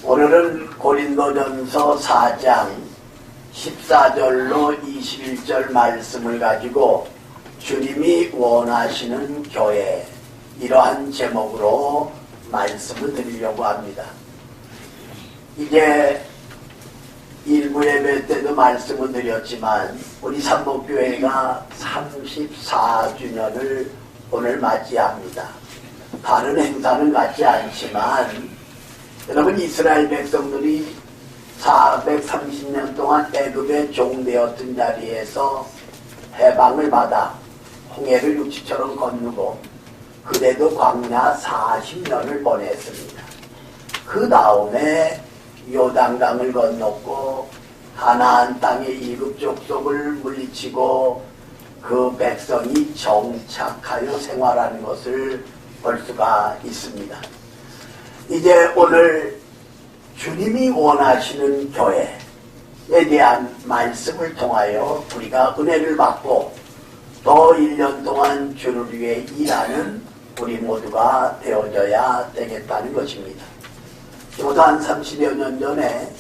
오늘은 고린도전서 4장 14절로 21절 말씀을 가지고 주님이 원하시는 교회, 이러한 제목으로 말씀을 드리려고 합니다. 이제 일부 예배 때도 말씀을 드렸지만 우리 삼복교회가 34주년을 오늘 맞이합니다. 다른 행사는 같지 않지만 여러분, 이스라엘 백성들이 430년 동안 애굽에 종되었던 자리에서 해방을 받아 홍해를 육지처럼 건너고 그래도 광야 40년을 보냈습니다. 그 다음에 요단강을 건넜고 가나안 땅의 이굽 족속을 물리치고 그 백성이 정착하여 생활하는 것을 볼 수가 있습니다. 이제 오늘 주님이 원하시는 교회에 대한 말씀을 통하여 우리가 은혜를 받고 또 1년 동안 주를 위해 일하는 우리 모두가 되어져야 되겠다는 것입니다. 저도 한 30여 년 전에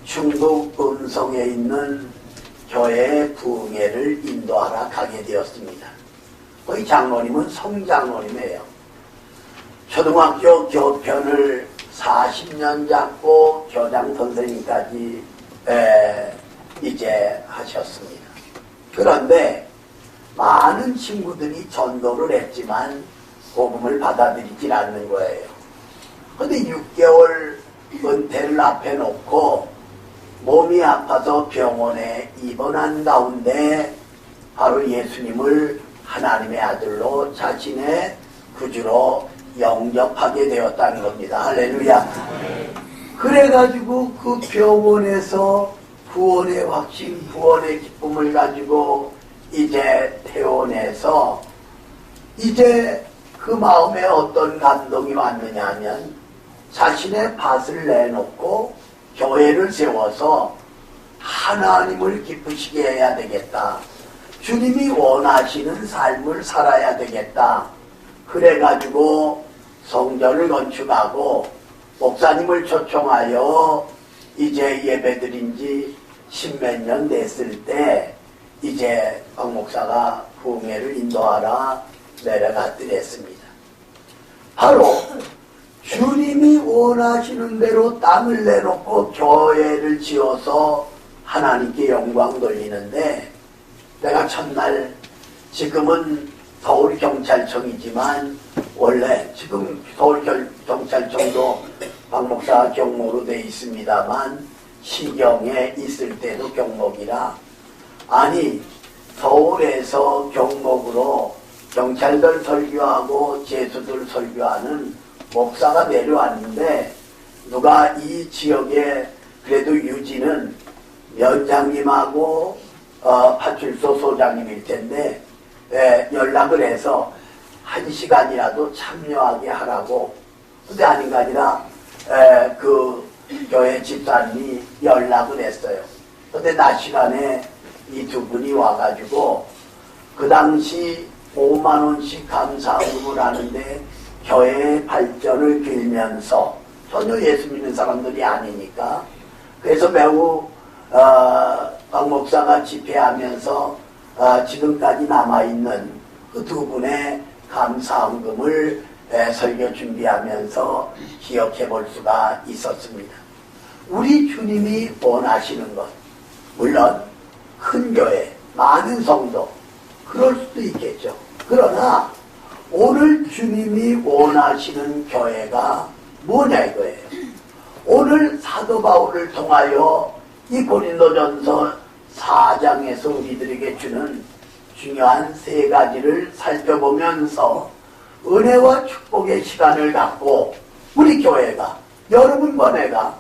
중국 음성에 있는 교회의 부흥회를 인도하러 가게 되었습니다. 거기 장로님은 성장로님이에요. 초등학교 교편을 40년 잡고 교장 선생님까지 이제 하셨습니다. 그런데 많은 친구들이 전도를 했지만 복음을 받아들이질 않는 거예요. 그런데 6개월 은퇴를 앞에 놓고 몸이 아파서 병원에 입원한 가운데 바로 예수님을 하나님의 아들로 자신의 구주로 영접하게 되었다는 겁니다. 할렐루야. 그래가지고 그 병원에서 구원의 확신, 구원의 기쁨을 가지고 이제 퇴원해서 이제 그 마음에 어떤 감동이 왔느냐 하면 자신의 밭을 내놓고 교회를 세워서 하나님을 기쁘시게 해야 되겠다. 주님이 원하시는 삶을 살아야 되겠다. 그래가지고 성전을 건축하고 목사님을 초청하여 이제 예배드린 지 10몇 년 됐을 때 이제 박 목사가 부흥회를 인도하러 내려갔더랬습니다. 바로 주님이 원하시는 대로 땅을 내놓고 교회를 지어서 하나님께 영광 돌리는데, 내가 첫날, 지금은 서울경찰청이지만 원래 지금 서울경찰청도 박 목사 경목으로 되어 있습니다만 시경에 있을 때도 경목이라, 아니 서울에서 경목으로 경찰들 설교하고 제수들 설교하는 목사가 내려왔는데, 누가 이 지역에 그래도 유지는 면장님하고 파출소 소장님일 텐데 연락을 해서 1시간이라도 참여하게 하라고. 근데 아닌가 아니라 그 교회 집사님이 연락을 했어요. 근데 낮 시간에 이 두 분이 와가지고 그 당시 5만원씩 감사금을 하는데 교회의 발전을 빌면서, 전혀 예수 믿는 사람들이 아니니까, 그래서 매우 박 목사가 집회하면서 지금까지 남아있는 그 두 분의 감사헌금을 설교 준비하면서 기억해 볼 수가 있었습니다. 우리 주님이 원하시는 것, 물론 큰 교회, 많은 성도, 그럴 수도 있겠죠. 그러나 오늘 주님이 원하시는 교회가 뭐냐 이거예요. 오늘 사도 바울을 통하여 이 고린도전서 4장에서 우리들에게 주는 중요한 세 가지를 살펴보면서 은혜와 축복의 시간을 갖고 우리 교회가, 여러분과 내가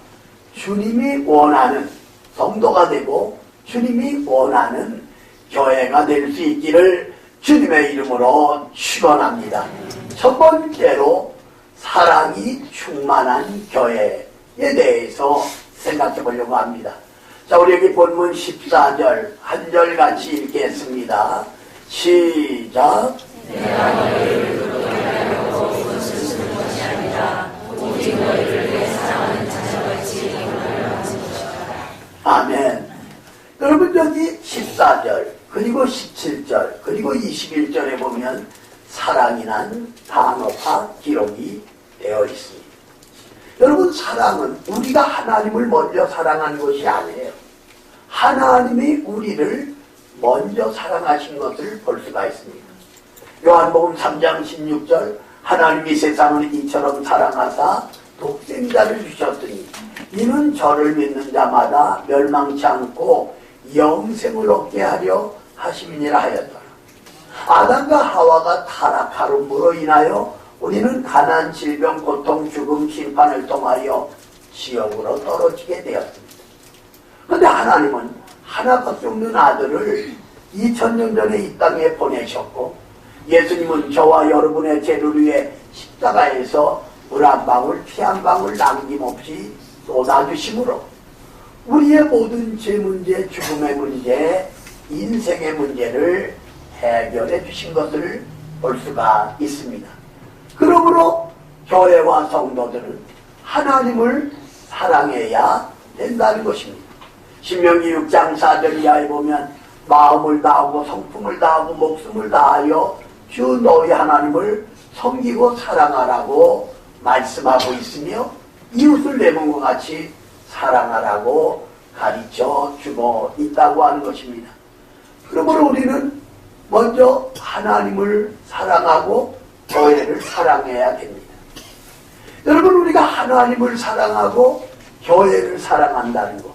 주님이 원하는 성도가 되고 주님이 원하는 교회가 될 수 있기를 주님의 이름으로 축원합니다. 첫 번째로 사랑이 충만한 교회에 대해서 생각해 보려고 합니다. 자, 우리 여기 본문 14절 한 절 같이 읽겠습니다. 시작. 내가 너희를 그렇게 하려고 이것을 쓰는 것이 아니라 오직 너희를 내 사랑하는 자녀같이 14절 그리고 17절 그리고 21절에 보면 사랑이란 단어가 기록이 되어 있습니다. 여러분, 사랑은 우리가 하나님을 먼저 사랑한 것이 아니에요. 하나님이 우리를 먼저 사랑하신 것을 볼 수가 있습니다. 요한복음 3장 16절 하나님이 세상을 이처럼 사랑하사 독생자를 주셨으니 이는 저를 믿는 자마다 멸망치 않고 영생을 얻게 하려 하심이니라 하였더라. 아담과 하와가 타락함으로 인하여 우리는 가난, 질병, 고통, 죽음, 심판을 통하여 지옥으로 떨어지게 되었습니다. 그런데 하나님은 하나밖에 없는 아들을 2000년 전에 이 땅에 보내셨고, 예수님은 저와 여러분의 죄를 위해 십자가에서 물 한 방울, 피 한 방울 남김없이 쏟아주심으로 우리의 모든 죄 문제, 죽음의 문제, 인생의 문제를 해결해 주신 것을 볼 수가 있습니다. 그러므로 교회와 성도들은 하나님을 사랑해야 된다는 것입니다. 신명기 6장 4절 이하에 보면 마음을 다하고 성품을 다하고 목숨을 다하여 주 너희 하나님을 섬기고 사랑하라고 말씀하고 있으며 이웃을 내 몸과 같이 사랑하라고 가르쳐 주고 있다고 하는 것입니다. 그러므로 우리는 먼저 하나님을 사랑하고 교회를 사랑해야 됩니다. 여러분, 우리가 하나님을 사랑하고 교회를 사랑한다는 것,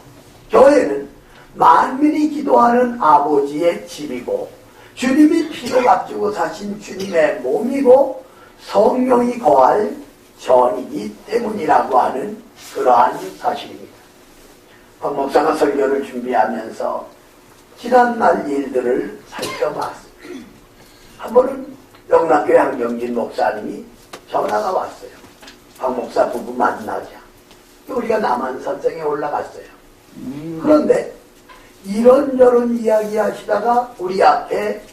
교회는 만민이 기도하는 아버지의 집이고 주님이 피로 값주고 사신 주님의 몸이고 성령이 거할 전이기 때문이라고 하는 그러한 사실입니다. 박 목사가 설교를 준비하면서 지난날 일들을 살펴봤습니다. 한 번은 영락교회 한경진 목사님이 전화가 왔어요. 박 목사 부부 만나자. 우리가 남한산성에 올라갔어요. 그런데 이런저런 이야기 하시다가 우리 앞에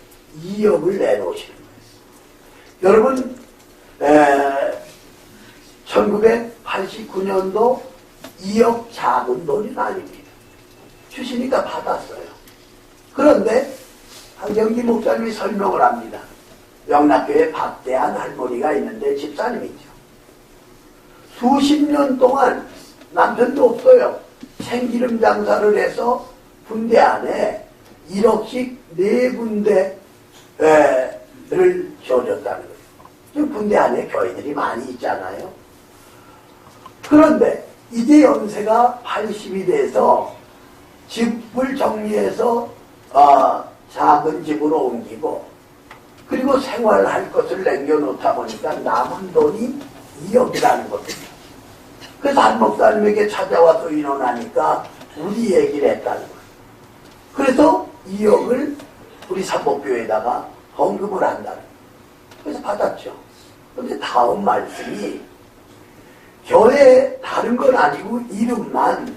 2억을 내놓으시는 거예요. 여러분, 1989년도 2억 작은 돈이 아닙니다. 주시니까 받았어요. 그런데 한경기 목사님이 설명을 합니다. 영락교에 박대한 할머니가 있는데 집사님이죠. 수십 년 동안 남편도 없어요. 참기름 장사를 해서 군대 안에 1억씩 4군데를 줘줬다는 거예요. 지금 군대 안에 교회들이 많이 있잖아요. 그런데 이제 연세가 80이 돼서 집을 정리해서 작은 집으로 옮기고 그리고 생활할 것을 남겨놓다 보니까 남은 돈이 2억이라는 겁니다. 그래서 한 목사님에게 찾아와서 의논하니까 우리 얘기를 했다는 거예요. 그래서 2억을 우리 삼복교회에다가 헌금을 한다는 거예요. 그래서 받았죠. 그런데 다음 말씀이 교회 다른 건 아니고 이름만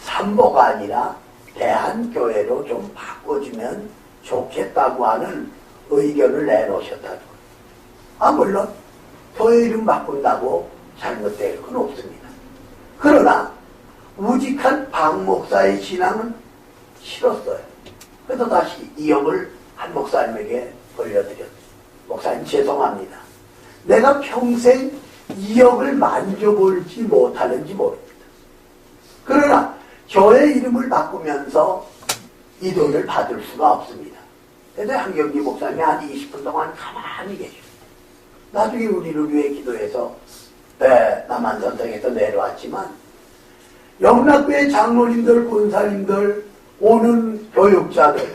삼보가 아니라 대한교회로 좀 바꿔주면 좋겠다고 하는 의견을 내놓으셨다는 거예요. 물론 교회 이름 바꾼다고 잘못될 건 없습니다. 그러나 우직한 박 목사의 신앙은 싫었어요. 그래서 다시 2억을 한 목사님에게 돌려드렸어요. 목사님 죄송합니다. 내가 평생 2억을 만져볼지 못하는지 모릅니다. 그러나 교회 이름을 바꾸면서 이 돈을 받을 수가 없습니다. 그래서 한경기 목사님이 한 20분 동안 가만히 계셔요. 나중에 우리를 위해 기도해서 남한산성에서 내려왔지만 영락교회 장로님들, 권사님들, 오는 교육자들,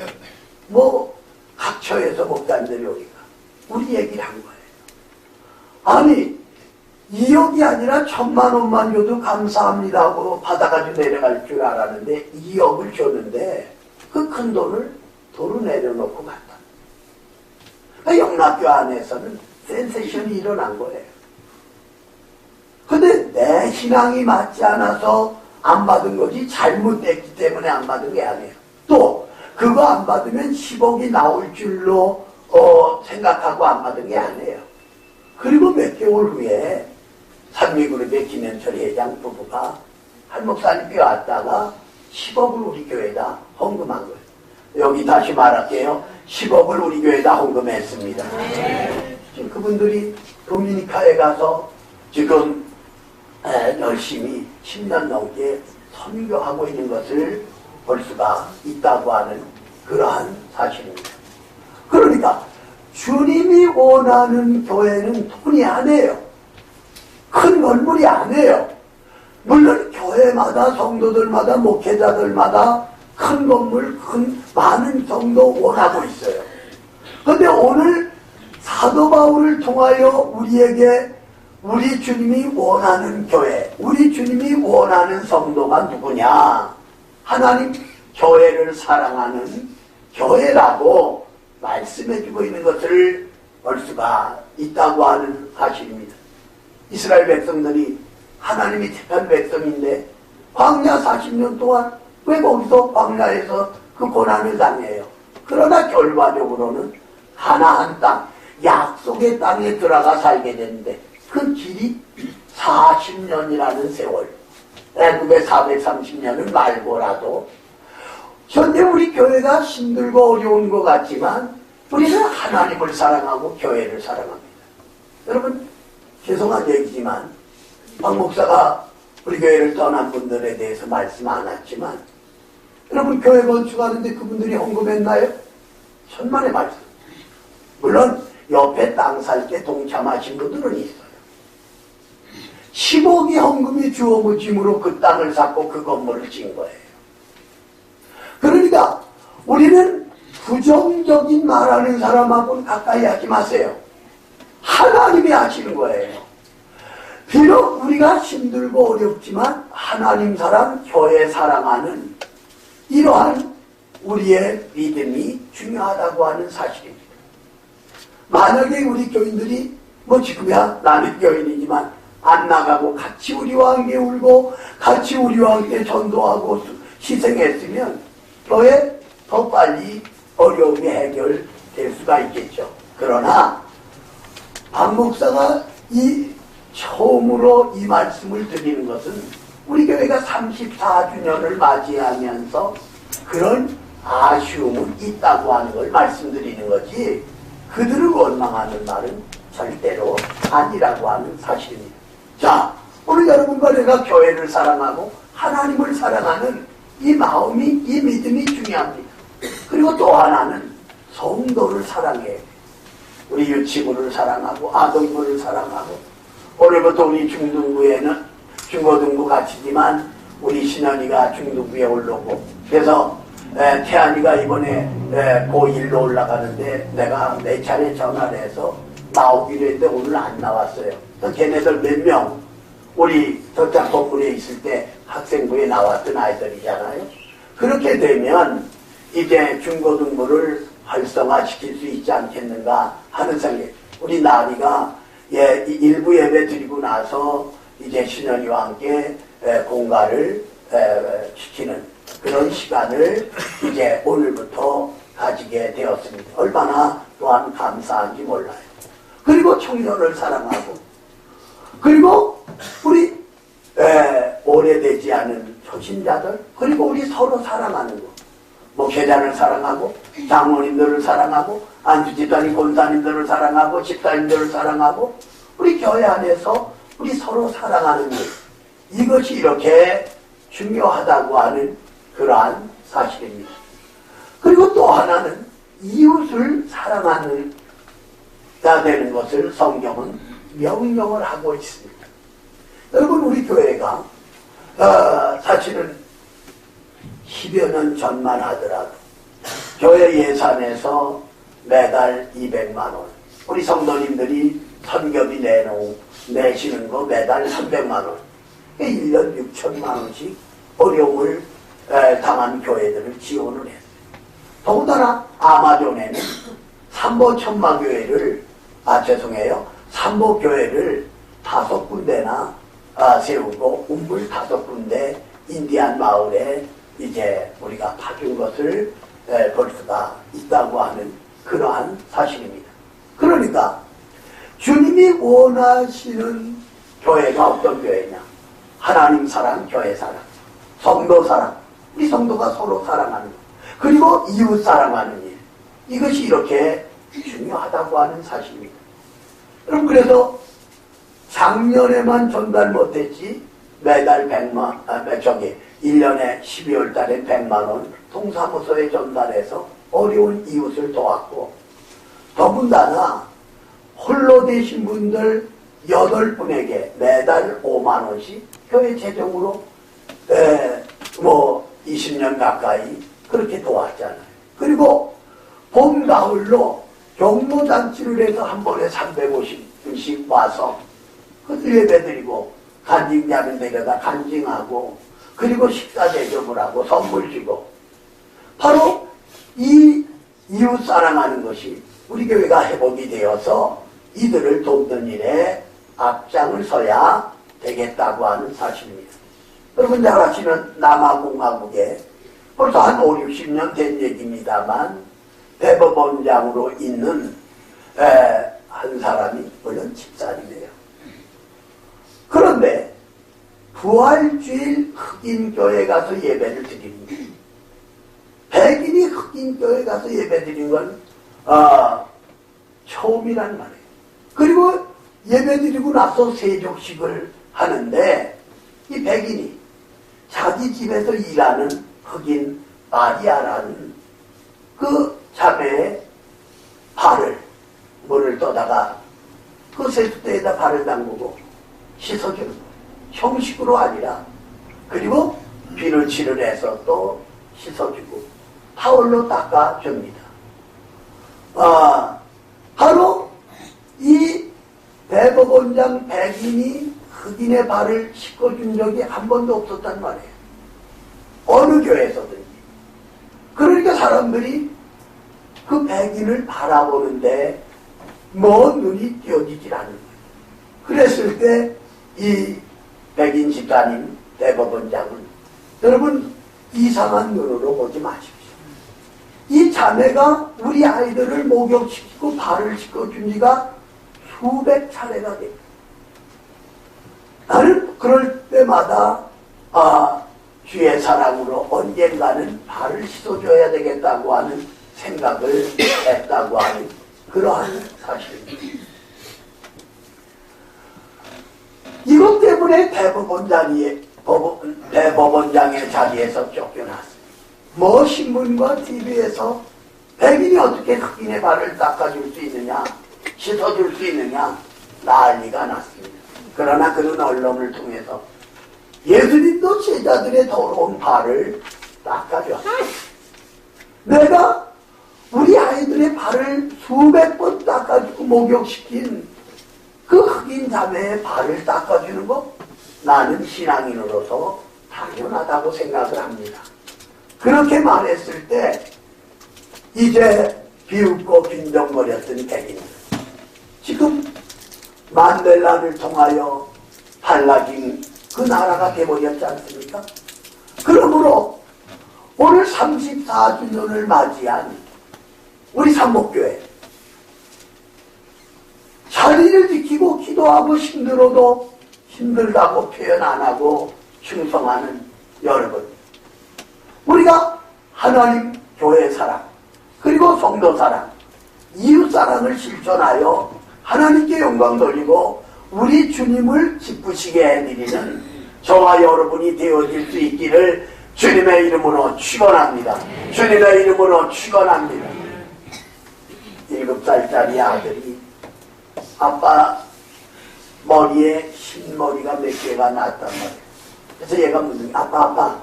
각 처에서 목사님들이 오니까 우리 얘기를 한 거예요. 아니 2억이 아니라 1000만 원만 줘도 감사합니다 하고 받아가지고 내려갈 줄 알았는데 2억을 줬는데 그 큰 돈을 도로 내려놓고 갔다. 그러니까 영락교 안에서는 센세이션이 일어난 거예요. 근데 내 신앙이 맞지 않아서 안 받은 거지 잘못됐기 때문에 안 받은 게 아니에요. 또 그거 안 받으면 10억이 나올 줄로 생각하고 안 받은 게 아니에요. 그리고 몇 개월 후에 산미그룹의 김현철 회장 부부가 한 목사님께 왔다가 10억을 우리 교회에다 헌금한 거예요. 여기 다시 말할게요. 10억을 우리 교회에다 헌금했습니다. 지금 그분들이 도미니카에 가서 지금 열심히 10년 넘게 선교하고 있는 것을 볼 수가 있다고 하는 그러한 사실입니다. 그러니까 주님이 원하는 교회는 돈이 아니에요. 큰 건물이 아니에요. 물론 교회마다 성도들마다 목회자들마다 큰 건물, 많은 성도 원하고 있어요. 그런데 오늘 사도 바울을 통하여 우리에게 우리 주님이 원하는 교회, 우리 주님이 원하는 성도가 누구냐? 하나님 교회를 사랑하는 교회라고 말씀해주고 있는 것을 볼 수가 있다고 하는 사실입니다. 이스라엘 백성들이 하나님이 택한 백성인데 광야 40년 동안 왜 거기서 광야에서 그 고난을 당해요? 그러나 결과적으로는 가나안 땅, 약속의 땅에 들어가 살게 되는데 그 길이 40년이라는 세월, 애굽의 430년은 말고라도 현재 우리 교회가 힘들고 어려운 것 같지만 우리는 하나님을 사랑하고 교회를 사랑합니다. 여러분 죄송한 얘기지만 박 목사가 우리 교회를 떠난 분들에 대해서 말씀 안 했지만 여러분 교회 건축하는데 그분들이 헌금했나요? 천만의 말씀. 물론 옆에 땅 살 때 동참하신 분들은 있어요. 10억이 헌금이 주어무짐으로 그 땅을 샀고 그 건물을 지은 거예요. 그러니까 우리는 부정적인 말하는 사람하고는 가까이 하지 마세요. 하나님이 하시는 거예요. 비록 우리가 힘들고 어렵지만 하나님 사랑, 교회 사랑하는 이러한 우리의 믿음이 중요하다고 하는 사실입니다. 만약에 우리 교인들이 지금이야 나는 교인이지만 안 나가고 같이 우리와 함께 울고 같이 우리와 함께 전도하고 희생했으면 교회 더 빨리 어려움이 해결될 수가 있겠죠. 그러나 박 목사가 처음으로 이 말씀을 드리는 것은 우리 교회가 34주년을 맞이하면서 그런 아쉬움은 있다고 하는 걸 말씀드리는 거지 그들을 원망하는 말은 절대로 아니라고 하는 사실입니다. 자, 오늘 여러분과 내가 교회를 사랑하고 하나님을 사랑하는 이 마음이, 이 믿음이 중요합니다. 그리고 또 하나는 성도를 사랑해요. 우리 유치부를 사랑하고 아동부를 사랑하고 오늘부터 우리 중등부에는 중고등부 같이지만 우리 신현이가 중등부에 올라오고 그래서 태안이가 이번에 고1로 올라가는데 내가 4차례 전화를 해서 나오기로 했는데 오늘 안 나왔어요. 걔네들 몇 명 우리 저쪽 건물에 있을 때 학생부에 나왔던 아이들이잖아요. 그렇게 되면 이제 중고등부를 활성화시킬 수 있지 않겠는가 하는 생각. 우리 나리가 일부 예배 드리고 나서 이제 신현이와 함께 공가를 시키는 그런 시간을 이제 오늘부터 가지게 되었습니다. 얼마나 또한 감사한지 몰라요. 그리고 청년을 사랑하고 그리고 우리 오래되지 않은 초신자들 그리고 우리 서로 사랑하는 거. 목회자를 사랑하고 장로님들을 사랑하고 안수집사님 권사님들을 사랑하고 집사님들을 사랑하고 우리 교회 안에서 우리 서로 사랑하는 일 이것이 이렇게 중요하다고 하는 그러한 사실입니다. 그리고 또 하나는 이웃을 사랑하는 자 되는 것을 성경은 명령을 하고 있습니다. 여러분 우리 교회가 사실은 10여 년 전만 하더라도 교회 예산에서 매달 200만 원 우리 성도님들이 선교비 내시는 거 매달 300만 원 1년 6천만 원씩 어려움을 당한 교회들을 지원을 했어요. 더군다나 아마존에는 삼보 천마교회를 삼보 교회를 5군데나 세우고 운물 5군데 인디안 마을에 이제 우리가 파준 것을 볼 수가 있다고 하는 그러한 사실입니다. 그러니까 주님이 원하시는 교회가 어떤 교회냐? 하나님 사랑, 교회 사랑, 성도 사랑, 우리 성도가 서로 사랑하는 것. 그리고 이웃 사랑하는 일. 이것이 이렇게 중요하다고 하는 사실입니다. 여러분, 그래서 작년에만 전달 못했지 매달 1년에 12월 달에 100만 원 동사무소에 전달해서 어려운 이웃을 도왔고, 더군다나 홀로 되신 분들 8분에게 매달 5만 원씩 교회 재정으로 20년 가까이 그렇게 도왔잖아요. 그리고 봄, 가을로 경로잔치를 해서 한 번에 350분씩 와서 그들 예배드리고 간증자는 데려다 간증하고, 그리고 식사 대접을 하고 선물 주고, 바로 이 이웃 사랑하는 것이 우리 교회가 회복이 되어서 이들을 돕는 일에 앞장을 서야 되겠다고 하는 사실입니다. 여러분 잘 아시는 남아공화국에 벌써 한 5, 60년 된 얘기입니다만 대법원장으로 있는 한 사람이 물론 집사님이에요. 그런데 부활주일 흑인교회 가서 예배를 드립니다. 백인이 흑인교회 가서 예배 드린 건 처음이란 말이에요. 그리고 예배 드리고 나서 세족식을 하는데 이 백인이 자기 집에서 일하는 흑인 마리아라는 그 자매의 발을 물을 떠다가 그 세숫대에다 발을 담그고 씻어주는 거예요. 형식으로 아니라. 그리고 비누칠을 해서 또 씻어주고 타올로 닦아줍니다. 바로 이 대법원장 백인이 흑인의 발을 씻어준 적이 한 번도 없었단 말이에요. 어느 교회에서든지. 그러니까 사람들이 그 백인을 바라보는데 눈이 띄어지질 않는 거예요. 그랬을 때 이 백인 집사님 대법원장은, 여러분 이상한 눈으로 보지 마십시오. 이 자매가 우리 아이들을 목욕시키고 발을 씻어준 지가 수백 차례가 됩니다. 나는 그럴 때마다 주의 사랑으로 언젠가는 발을 씻어줘야 되겠다고 하는 생각을 했다고 하는 그러한 사실입니다. 이것 때문에 대법원장의 자리에서 쫓겨났어요. 신문과 TV에서 백인이 어떻게 흑인의 발을 닦아줄 수 있느냐, 씻어줄 수 있느냐 난리가 났습니다. 그러나 그런 언론을 통해서 예수님도 제자들의 더러운 발을 닦아줬어요. 내가 우리 아이들의 발을 수백 번 닦아주고 목욕시킨 그 흑인 자매의 발을 닦아주는 거, 나는 신앙인으로서 당연하다고 생각을 합니다. 그렇게 말했을 때 이제 비웃고 빈정거렸던 백인들, 지금 만델라를 통하여 달라진 그 나라가 돼버렸지 않습니까? 그러므로 오늘 34주년을 맞이한 우리 삼목교회, 자리를 지키고 기도하고 힘들어도 힘들다고 표현 안 하고 충성하는 여러분, 우리가 하나님 교회 사랑, 그리고 성도 사랑, 이웃 사랑을 실천하여 하나님께 영광 돌리고 우리 주님을 기쁘시게 해드리는 저와 여러분이 되어질 수 있기를 주님의 이름으로 축원합니다. 주님의 이름으로 축원합니다. 7살짜리 아들이 아빠 머리에 흰머리가 몇 개가 났단 말이에요. 그래서 얘가 묻는 거야. 아빠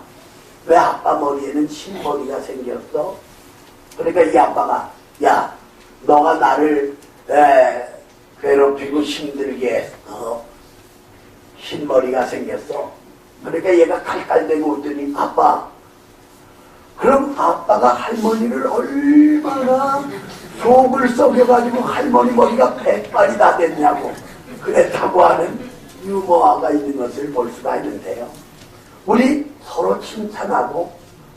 왜 아빠 머리에는 흰머리가 생겼어? 그러니까 이 아빠가, 야, 너가 나를 괴롭히고 힘들게 해서 흰머리가 생겼어. 그러니까 얘가 칼칼대고 웃더니, 아빠, 그럼 아빠가 할머니를 얼마나 속을 썩여가지고 할머니 머리가 100발이 다 됐냐고 그랬다고 하는 유머가 있는 것을 볼 수가 있는데요. 우리 서로 칭찬하고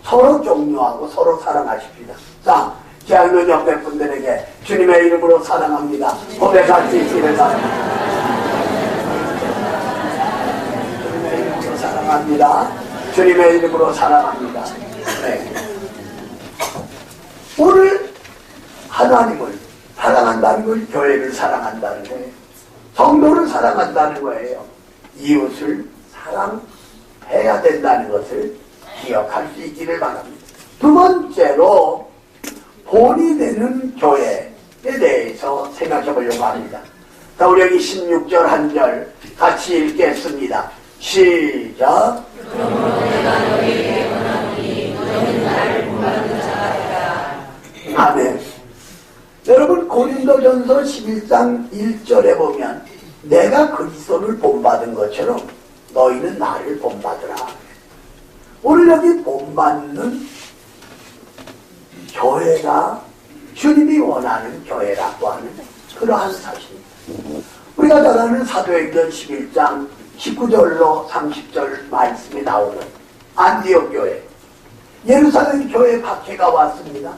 서로 격려하고 서로 사랑하십시다. 자, 재학년 옆에 분들에게 주님의 이름으로 사랑합니다. 고백할 수 있기를 바랍니다. 주님의 이름으로 사랑합니다. 주님의 이름으로 사랑합니다. 네. 오늘 하나님을 사랑한다는 걸 교회를 사랑한다는 거예요. 성도를 사랑한다는 거예요. 이웃을 사랑해야 된다는 것을 기억할 수 있기를 바랍니다. 두 번째로 본이 되는 교회에 대해서 생각해 보려고 합니다. 자, 우리 여기 16절 한 절 같이 읽겠습니다. 시작. 아멘. 여러분, 고린도전서 11장 1절에 보면 내가 그리스도를 본받은 것처럼 너희는 나를 본받으라. 오늘 여기 본받는 교회가 주님이 원하는 교회라고 하는 그러한 사실입니다. 우리가 잘 아는 사도행전 11장 19절로 30절 말씀이 나오는 안디옥 교회, 예루살렘 교회 박해가 왔습니다.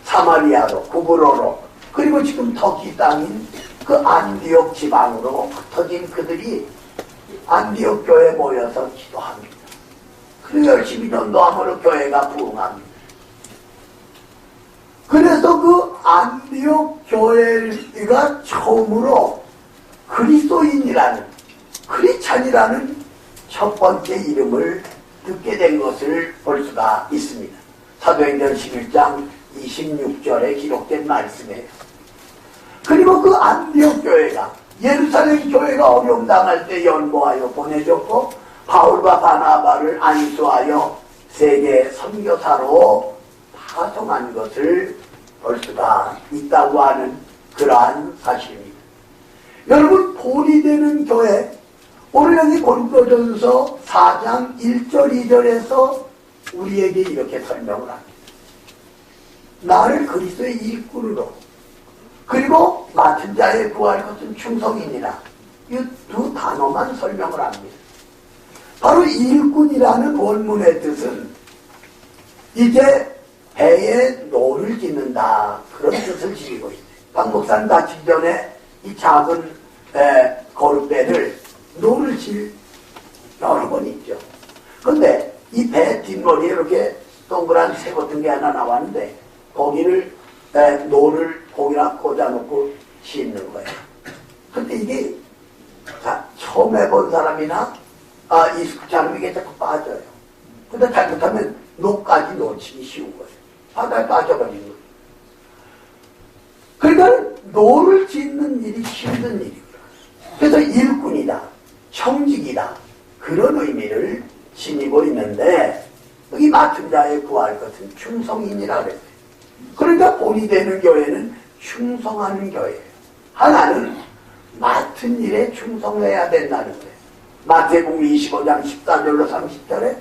사마리아로, 구브로로, 그리고 지금 터키 땅인 그 안디옥 지방으로 흩어진 그들이 안디옥 교회에 모여서 기도합니다. 그리고 열심히 전도함으로 교회가 부흥합니다. 그래서 그 안디옥 교회가 처음으로 그리스도인이라는, 크리스찬이라는 첫 번째 이름을 듣게 된 것을 볼 수가 있습니다. 사도행전 11장 26절에 기록된 말씀이에요. 그리고 그 안디옥 교회가 예루살렘 교회가 어려움 당할 때 연보하여 보내줬고, 바울과 바나바를 안수하여 세계 선교사로 파송한 것을 볼 수가 있다고 하는 그러한 사실입니다. 여러분, 본이 되는 교회, 오늘 여기 고린도전서 4장 1절 2절에서 우리에게 이렇게 설명을 합니다. 나를 그리스도의 일꾼으로, 그리고 맡은 자에 구할 것은 충성이니라, 이 두 단어만 설명을 합니다. 바로 일꾼이라는 원문의 뜻은 이제 배에 노를 짓는다, 그런 뜻을 지니고 있어요. 박 목사님 다치기 전에 이 작은 거룻배를 노를 질 여러 번 있죠. 그런데 이 배 뒷머리에 이렇게 동그란 새 같은 게 하나 나왔는데 거기를 노를 거기다 꽂아놓고 싣는 거예요. 근데 이게 처음 해본 사람이나 익숙치 않으면 이게 자꾸 빠져요. 근데 잘못하면 노까지 놓치기 쉬운 거예요. 바다에 빠져버리는 거예요. 그러니까 노를 짓는 일이 힘든 일이고요. 그래서 일꾼이다, 청직이다, 그런 의미를 지니고 있는데, 여기 맡은 자에 구할 것은 충성인이라 그랬어요. 그러니까 본이 되는 교회는 충성하는 교회예요. 하나는 맡은 일에 충성해야 된다는 거예요. 마태복음 25장 14절로 30절에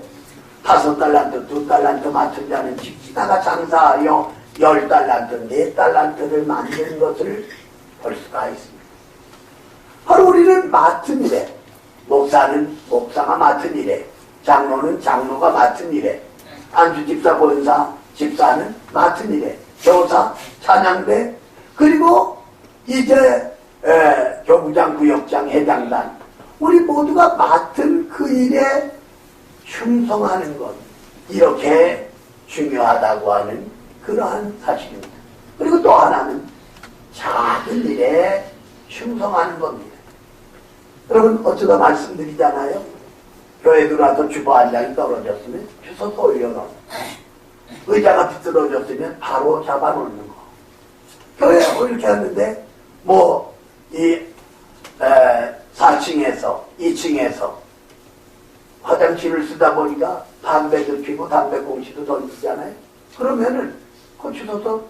5달란트, 2달란트 맡은 자는 직지다가 장사하여 10달란트, 4달란트를 만든 것을 볼 수가 있습니다. 바로 우리는 맡은 일에, 목사는 목사가 맡은 일에, 장로는 장로가 맡은 일에, 안수집사, 권사, 집사는 맡은 일에, 교사, 찬양대, 그리고 이제 교구장, 구역장, 회장단, 우리 모두가 맡은 그 일에 충성하는 것, 이렇게 중요하다고 하는 그러한 사실입니다. 그리고 또 하나는 작은 일에 충성하는 겁니다. 여러분, 어쩌다 말씀드리잖아요. 교회 들어와서 주보 한 장이 떨어졌으면 주워서 올려놓고, 의자가 비뚤어졌으면 바로 잡아놓는 거. 교회에 뭐 이렇게 하는데, 이 4층에서 2층에서 화장실을 쓰다 보니까 담배도 피고 담배 공시도 던지잖아요. 그러면은 그 주워서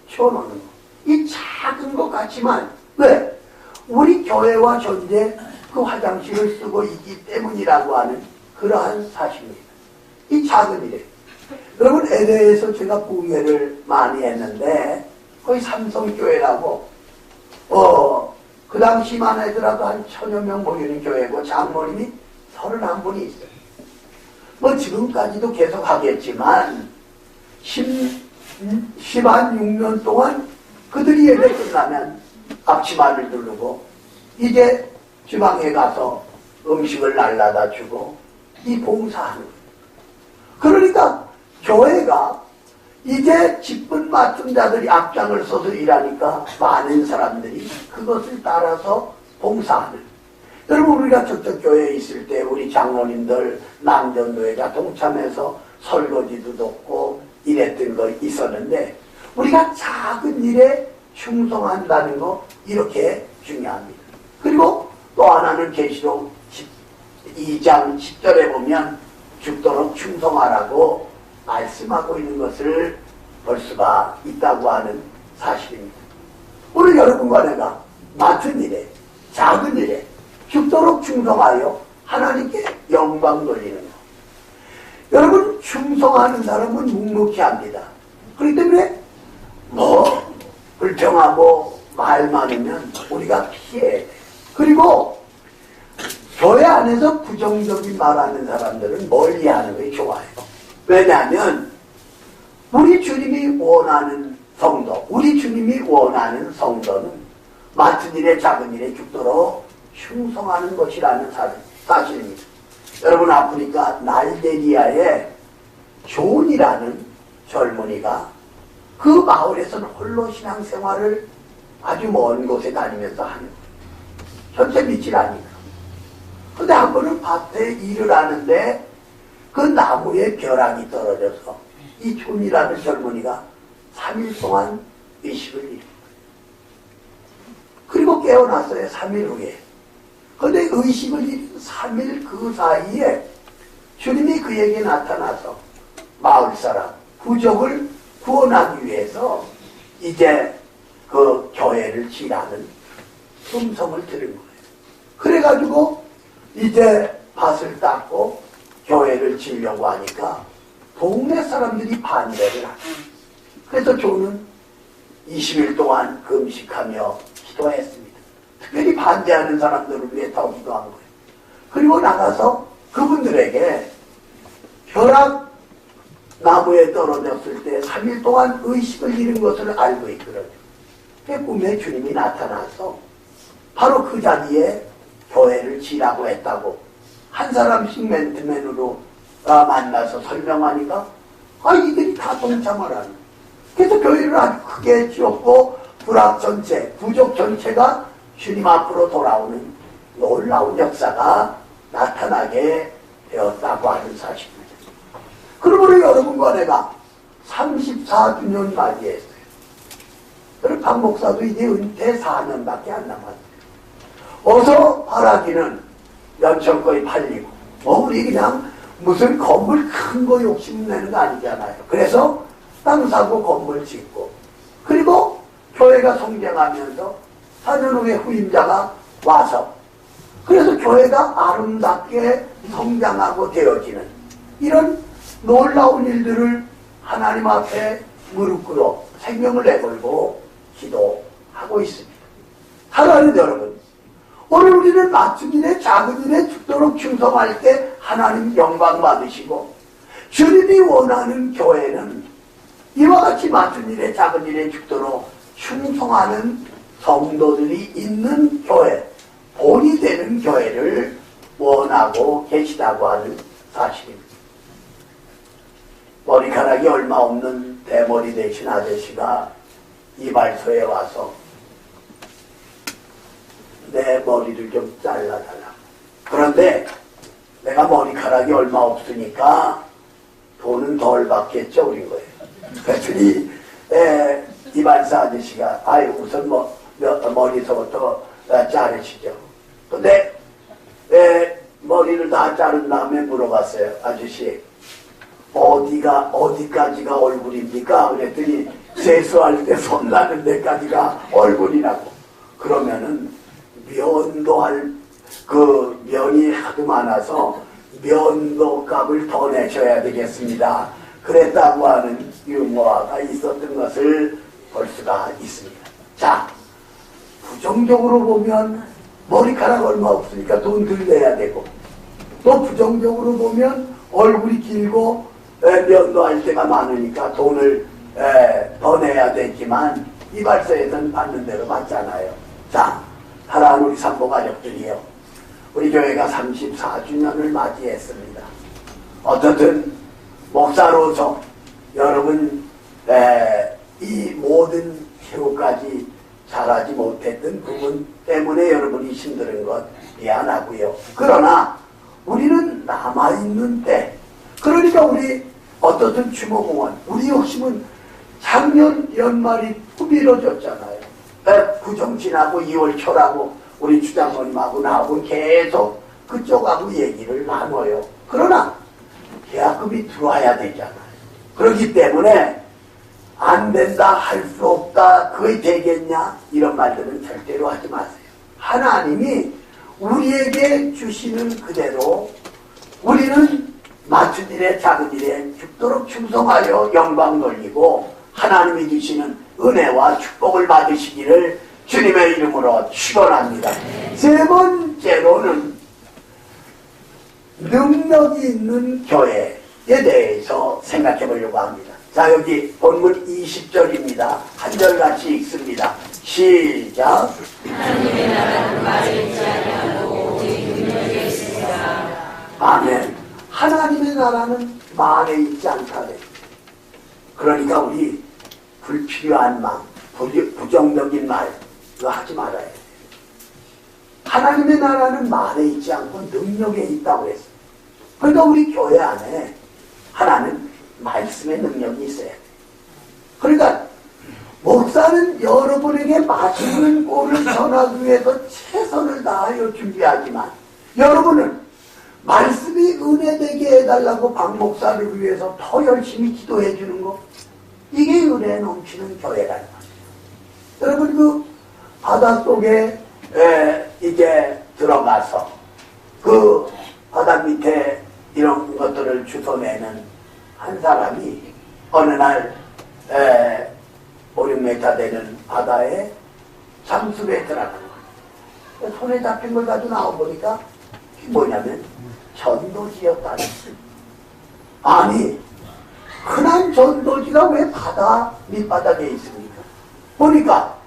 치워놓는 거. 이 작은 것 같지만, 왜? 우리 교회와 현재 그 화장실을 쓰고 있기 때문이라고 하는 그러한 사실입니다. 이 작은 일에. 여러분, LA에서 제가 부흥회를 많이 했는데, 거기 삼성교회라고, 그 당시만 해더라도 한 1000여 명 모이는 교회고, 장모님이 31분이 있어요. 지금까지도 계속 하겠지만, 16년 동안 그들이 예배 끝나면 앞치마를 두르고, 이제 주방에 가서 음식을 날라다 주고, 이 봉사하는 거예요. 그러니까 교회가 이제 직분 맡은 자들이 앞장을 서서 일하니까 많은 사람들이 그것을 따라서 봉사하는. 여러분, 우리가 저쪽 교회에 있을 때 우리 장로님들 남전도회가 동참해서 설거지도 돕고 이랬던 거 있었는데, 우리가 작은 일에 충성한다는 거 이렇게 중요합니다. 그리고 또 하나는 계시록 2장 10절에 보면 죽도록 충성하라고 말씀하고 있는 것을 볼 수가 있다고 하는 사실입니다. 오늘 여러분과 내가 맡은 일에, 작은 일에 죽도록 충성하여 하나님께 영광 돌리는 것. 여러분, 충성하는 사람은 묵묵히 합니다. 그렇기 때문에 불평하고 말 많으면 우리가 피해야 돼. 그리고 교회 안에서 부정적인 말하는 사람들은 멀리하는 게 좋아요. 왜냐하면 우리 주님이 원하는 성도, 우리 주님이 원하는 성도는 맡은 일에 작은 일에 죽도록 충성하는 것이라는 사실입니다. 여러분, 아프리카 날제리아에 존이라는 젊은이가 그 마을에서는 홀로 신앙생활을 아주 먼 곳에 다니면서 하는 거예요. 현재 믿질 않으니까. 근데 한 번은 밭에 일을 하는데 그 나무에 벼락이 떨어져서 이 존이라는 젊은이가 3일 동안 의식을 잃은 거예요. 그리고 깨어났어요. 3일 후에. 근데 의식을 잃은 3일 그 사이에 주님이 그에게 나타나서 마을 사람, 부족을 구원하기 위해서 이제 그 교회를 지라는 음성을 들은 거예요. 그래가지고 이제 밭을 닦고 교회를 지려고 하니까 동네 사람들이 반대를 하고, 그래서 저는 20일 동안 금식하며 기도했습니다. 특별히 반대하는 사람들을 위해 더 기도한 거예요. 그리고 나가서 그분들에게 벼락 나무에 떨어졌을 때 3일 동안 의식을 잃은 것을 알고 있거든요. 그 꿈에 주님이 나타나서 바로 그 자리에 교회를 지라고 했다고 한 사람씩 맨투맨으로 만나서 설명하니까 이들이 다 동참을 하는 거예요. 그래서 교회를 아주 크게 지었고 부락 전체, 부족 전체가 주님 앞으로 돌아오는 놀라운 역사가 나타나게 되었다고 하는 사실입니다. 그러므로 여러분과 내가 34주년 맞이했어요. 그리고 박 목사도 이제 은퇴 4년밖에 안 남았어요. 어서 바라기는 연천 거의 팔리고, 우리 그냥 무슨 건물 큰 거 욕심내는 거 아니잖아요. 그래서 땅 사고 건물 짓고, 그리고 교회가 성장하면서 4년 후에 후임자가 와서, 그래서 교회가 아름답게 성장하고 되어지는 이런 놀라운 일들을 하나님 앞에 무릎 꿇어 생명을 내걸고 기도하고 있습니다. 사랑하는 여러분, 오늘 우리는 맡은 일에 작은 일에 죽도록 충성할 때 하나님 영광 받으시고, 주님이 원하는 교회는 이와 같이 맡은 일에 작은 일에 죽도록 충성하는 성도들이 있는 교회, 본이 되는 교회를 원하고 계시다고 하는 사실입니다. 머리카락이 얼마 없는 대머리 되신 아저씨가 이발소에 와서 내 머리를 좀 잘라달라. 그런데 내가 머리카락이 얼마 없으니까 돈은 덜 받겠죠, 그런 거예요. 그랬더니 이발사 아저씨가 우선 머리서부터 자르시죠. 근데 머리를 다 자른 다음에 물어봤어요. 아저씨, 어디까지가 얼굴입니까? 그랬더니 세수할 때 손 나는 데까지가 얼굴이라고. 그러면은 면도할 그 면이 하도 많아서 면도값을 더 내셔야 되겠습니다. 그랬다고 하는 유머가 있었던 것을 볼 수가 있습니다. 자, 부정적으로 보면 머리카락 얼마 없으니까 돈 덜 내야 되고, 또 부정적으로 보면 얼굴이 길고 면도할 때가 많으니까 돈을 더 내야 되지만 이발소에서는 받는 대로 받잖아요. 자, 사랑하는 우리 산모 가족들이요, 우리 교회가 34주년을 맞이했습니다. 어떻든 목사로서 여러분 이 모든 최후까지 잘하지 못했던 부분 때문에 여러분이 힘든 것 미안하고요. 그러나 우리는 남아있는 때, 그러니까 우리 어떻든 추모공원, 우리 욕심은 작년 연말이 꾸미러졌잖아요. 구정 지나고 2월 초라고 우리 주장모님하고 나하고 계속 그쪽하고 얘기를 나눠요. 그러나 계약금이 들어와야 되잖아요. 그렇기 때문에 안 된다, 할 수 없다, 그게 되겠냐, 이런 말들은 절대로 하지 마세요. 하나님이 우리에게 주시는 그대로 우리는 맡은 일에 작은 일에 죽도록 충성하여 영광 돌리고 하나님이 주시는 은혜와 축복을 받으시기를 주님의 이름으로 축원합니다. 세 번째로는 능력이 있는 교회에 대해서 생각해 보려고 합니다. 자, 여기 본문 20절입니다. 한절같이 읽습니다. 시작. 하나님의 나라는 말에 있지 아니하고 오직 능력에 있습니다. 아멘. 하나님의 나라는 말에 있지 않다네. 그러니까 우리 불필요한 말, 부정적인 말 이거 하지 말아야 돼. 하나님의 나라는 말에 있지 않고 능력에 있다고 했어요. 그러니까 우리 교회 안에 하나는 말씀의 능력이 있어야 돼. 그러니까 목사는 여러분에게 맛있는 꼴을 전하기 위해서 최선을 다하여 준비하지만 여러분은 말씀이 은혜되게 해달라고 박 목사를 위해서 더 열심히 기도해 주는 거, 이게 은혜 넘치는 교회라는 거예요. 여러분 그 바닷속에 이제 들어가서 그 바다 밑에 이런 것들을 주워내는 한 사람이 어느 날 5, 6m 되는 바다에 잠수에 들어간 거예요. 손에 잡힌 걸 가지고 나와보니까 그게 뭐냐면 전도지였다는 거예요. 아니 흔한 전도지가 왜 바다 밑바닥에 있습니까? 보니까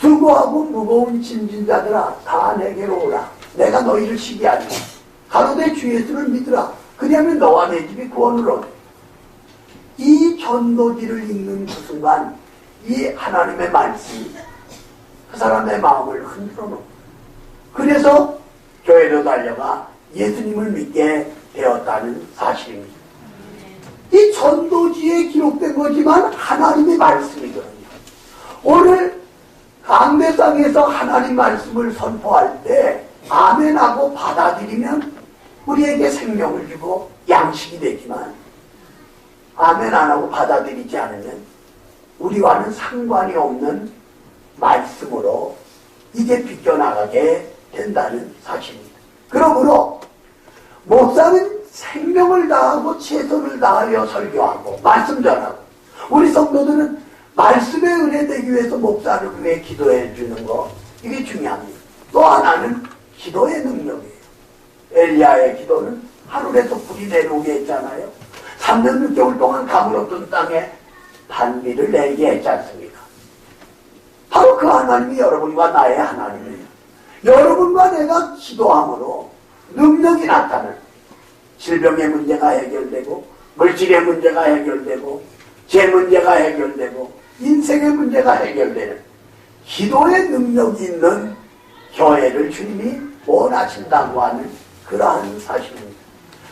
수고하고 무거운 짐진자들아 다 내게로 오라. 내가 너희를 쉬게 하리라. 가로되 주 예수를 믿으라. 그리하면 너와 내 집이 구원을 얻으리. 이 전도지를 읽는 그 순간 이 하나님의 말씀이 그 사람의 마음을 흔들어 놓고 그래서 교회로 달려가 예수님을 믿게 되었다는 사실입니다. 이 전도지에 기록된 거지만 하나님의 말씀이거든요. 오늘 강대상에서 하나님 말씀을 선포할 때 아멘하고 받아들이면 우리에게 생명을 주고 양식이 되지만 아멘 안 하고 받아들이지 않으면 우리와는 상관이 없는 말씀으로 이제 비껴나가게 된다는 사실입니다. 그러므로 목사는 생명을 다하고 최선을 다하여 설교하고 말씀 전하고 우리 성도들은 말씀의 은혜 되기 위해서 목사를 위해 기도해 주는 거, 이게 중요합니다. 또 하나는 기도의 능력이에요. 엘리야의 기도는 하늘에서 불이 내려오게 했잖아요. 3년 6개월 동안 가물었던 땅에 반비를 내게 했지 않습니까? 바로 그 하나님이 여러분과 나의 하나님이에요. 여러분과 내가 기도함으로 능력이 나타나는 질병의 문제가 해결되고 물질의 문제가 해결되고 제 문제가 해결되고 인생의 문제가 해결되는 기도의 능력이 있는 교회를 주님이 원하신다고 하는 그러한 사실입니다.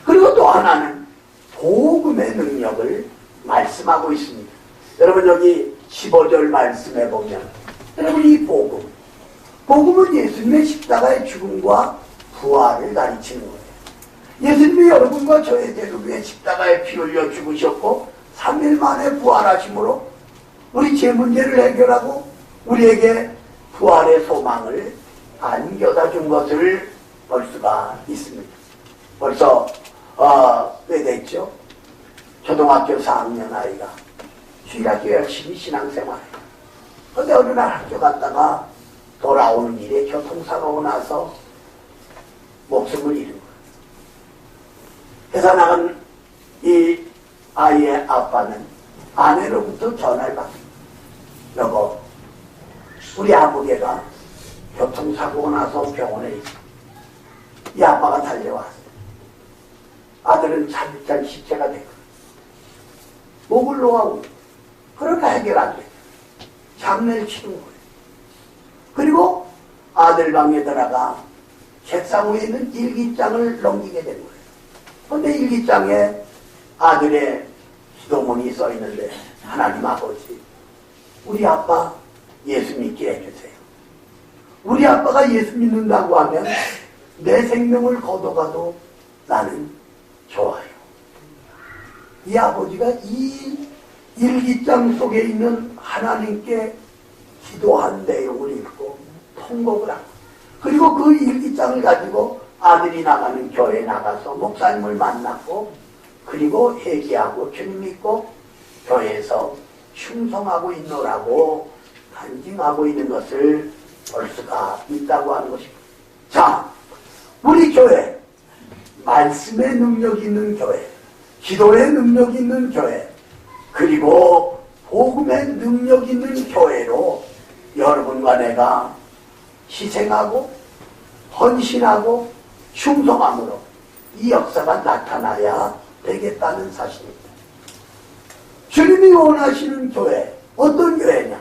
그리고 또 하나는 복음의 능력을 말씀하고 있습니다. 여러분 여기 15절 말씀해 보면 여러분 이 복음은 예수님의 십자가의 죽음과 부활을 가르치는 거예요. 예수님이 여러분과 저의 죄를 위해 십자가에 피 흘려 죽으셨고 3일 만에 부활하심으로 우리 죄 문제를 해결하고 우리에게 부활의 소망을 안겨다 준 것을 볼 수가 있습니다. 벌써 꽤 됐죠? 초등학교 4학년 아이가 주일학교 열심히 신앙생활해요. 근데 어느 날 학교 갔다가 돌아오는 길에 교통사고가 나서 목숨을 잃은 거예요. 회사 나간 이 아이의 아빠는 아내로부터 전화를 받습니다. 여보, 우리 아버지가 교통사고가 나서 병원에 있어. 이 아빠가 달려왔어요. 아들은 차비찬 시체가 됐거든. 목을 놓아오고 그러니까 해결 안 돼요. 장례를 치른 거예요. 그리고 아들 방에 들어가 책상 위에 있는 일기장을 넘기게 된 거예요. 그런데 일기장에 아들의 기도문이 써 있는데, 하나님 아버지, 우리 아빠 예수 믿게 해주세요. 우리 아빠가 예수 믿는다고 하면 내 생명을 걷어가도 나는 좋아요. 이 아버지가 이 일기장 속에 있는 하나님께 기도한 내용을 읽고 통곡을 하고, 그리고 그 일기장을 가지고 아들이 나가는 교회에 나가서 목사님을 만났고, 그리고 회개하고 주님 믿고 교회에서 충성하고 있노라고 간증하고 있는 것을 볼 수가 있다고 하는 것입니다. 자, 우리 교회, 말씀의 능력 있는 교회, 기도의 능력 있는 교회, 그리고 복음의 능력 있는 교회로 여러분과 내가 희생하고 헌신하고 충성함으로 이 역사가 나타나야 되겠다는 사실입니다. 주님이 원하시는 교회, 어떤 교회냐?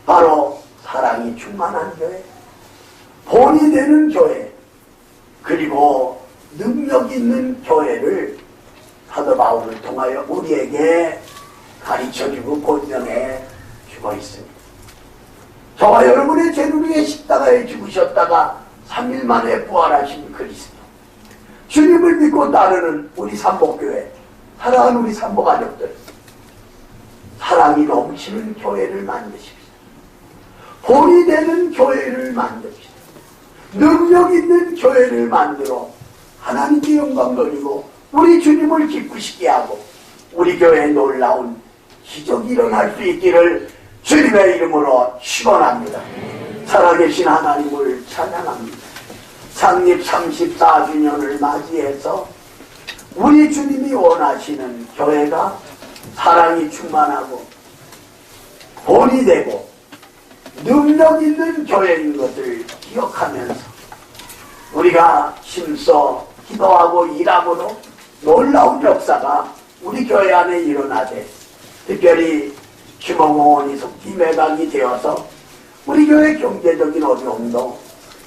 바로 사랑이 충만한 교회, 본이 되는 교회, 그리고 능력 있는 교회를 사도 바울을 통하여 우리에게 가르쳐주고 권면해 주고 있습니다. 저와 여러분의 죄를 위해 십자가에 죽으셨다가 3일 만에 부활하신 그리스도, 주님을 믿고 따르는 우리 삼복교회, 사랑하는 우리 삼복가족들, 사랑이 넘치는 교회를 만드십시오. 본이 되는 교회를 만듭시다. 능력 있는 교회를 만들어 하나님께 영광 돌리고 우리 주님을 기쁘시게 하고 우리 교회에 놀라운 기적이 일어날 수 있기를 주님의 이름으로 축원합니다. 살아계신 하나님을 찬양합니다. 창립 34주년을 맞이해서 우리 주님이 원하시는 교회가 사랑이 충만하고 본이 되고 능력 있는 교회인 것을 기억하면서 우리가 힘써 기도하고 일하고도 놀라운 역사가 우리 교회 안에 일어나되, 특별히 규모공원이 속기 매각이 되어서 우리 교회 경제적인 어려움도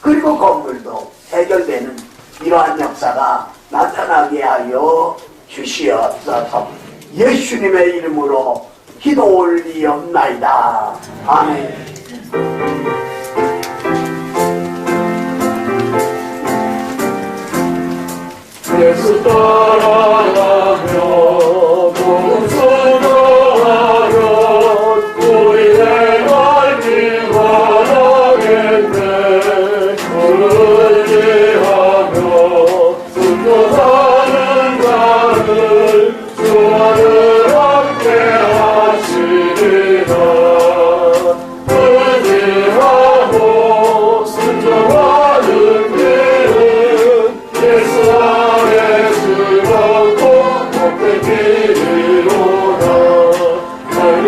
그리고 건물도 해결되는 이러한 역사가 나타나게 하여 주시옵소서. 예수님의 이름으로 기도 올리옵나이다. 아멘. 예수 따라가며 동성하면 우리의 삶이 환하겠네. 주를 위하며 순종하는 자를 주 안을 함께 하시리라. 의지하고 순종하는 길은 예수 안에 즐겁고 복된 길이로다. 삶을